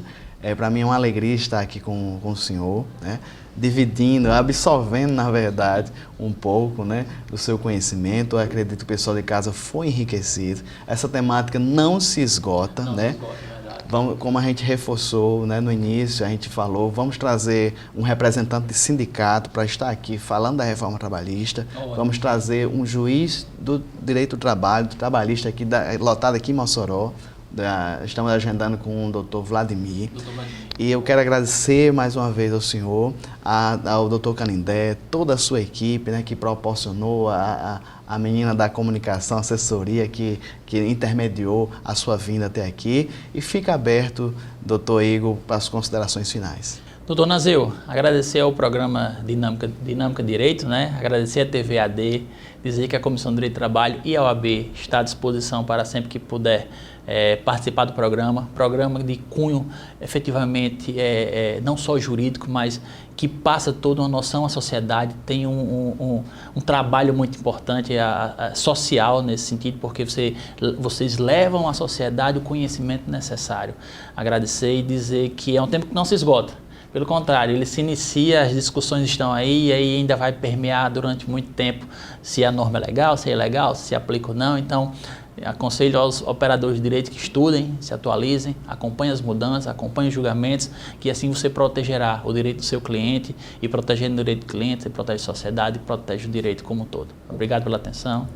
Para mim é uma alegria estar aqui com o senhor, né? Dividindo, absorvendo, na verdade, um pouco, né, do seu conhecimento. Eu acredito que o pessoal de casa foi enriquecido. Essa temática não se esgota, né? Como a gente reforçou, né, no início, a gente falou, vamos trazer um representante de sindicato para estar aqui falando da reforma trabalhista. Vamos trazer um juiz do direito do trabalho, do trabalhista aqui, lotado aqui em Mossoró. Estamos agendando com o doutor Vladimir. E eu quero agradecer mais uma vez ao senhor, ao doutor Canindé, toda a sua equipe, né, que proporcionou, a menina da comunicação, assessoria, que intermediou a sua vinda até aqui. E fica aberto, doutor Igor, para as considerações finais. Doutor Nazeu, agradecer ao programa Dinâmica Direito, né? Agradecer à TV AD, dizer que a Comissão de Direito do Trabalho e a OAB está à disposição para sempre que puder participar do programa de cunho efetivamente não só jurídico, mas que passa toda uma noção à sociedade, tem um trabalho muito importante social nesse sentido, porque vocês levam à sociedade o conhecimento necessário. Agradecer e dizer que é um tempo que não se esgota. Pelo contrário, ele se inicia, as discussões estão aí e aí ainda vai permear durante muito tempo se a norma é legal, se é ilegal, se aplica ou não. Então, aconselho aos operadores de direito que estudem, se atualizem, acompanhem as mudanças, acompanhem os julgamentos, que assim você protegerá o direito do seu cliente, e protegendo o direito do cliente, você protege a sociedade e protege o direito como um todo. Obrigado pela atenção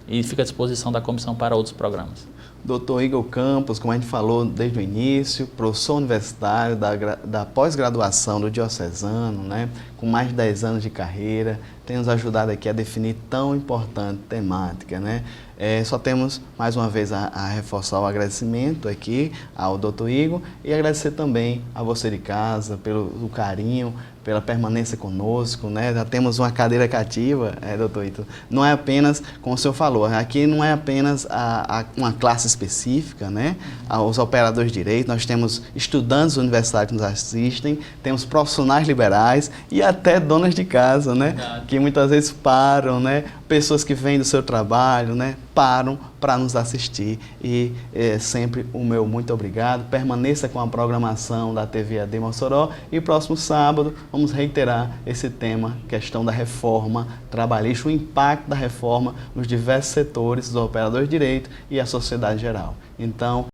e fica à disposição da comissão para outros programas. Dr. Igor Campos, como a gente falou desde o início, professor universitário da pós-graduação do Diocesano, né, com mais de 10 anos de carreira, tem nos ajudado aqui a definir tão importante temática, né? Só temos mais uma vez a reforçar o agradecimento aqui ao Dr. Igor e agradecer também a você de casa pelo carinho, pela permanência conosco, né? Já temos uma cadeira cativa, doutor Ito. Não é apenas, como o senhor falou, aqui não é apenas uma classe específica, né? Os operadores de direito, nós temos estudantes universitários que nos assistem, temos profissionais liberais e até donas de casa, né? Que muitas vezes param, né? Pessoas que vêm do seu trabalho, né? Param para nos assistir e sempre o meu muito obrigado. Permaneça com a programação da TV AD Mossoró e próximo sábado vamos reiterar esse tema, questão da reforma trabalhista, o impacto da reforma nos diversos setores, dos operadores de direito e a sociedade geral. Então,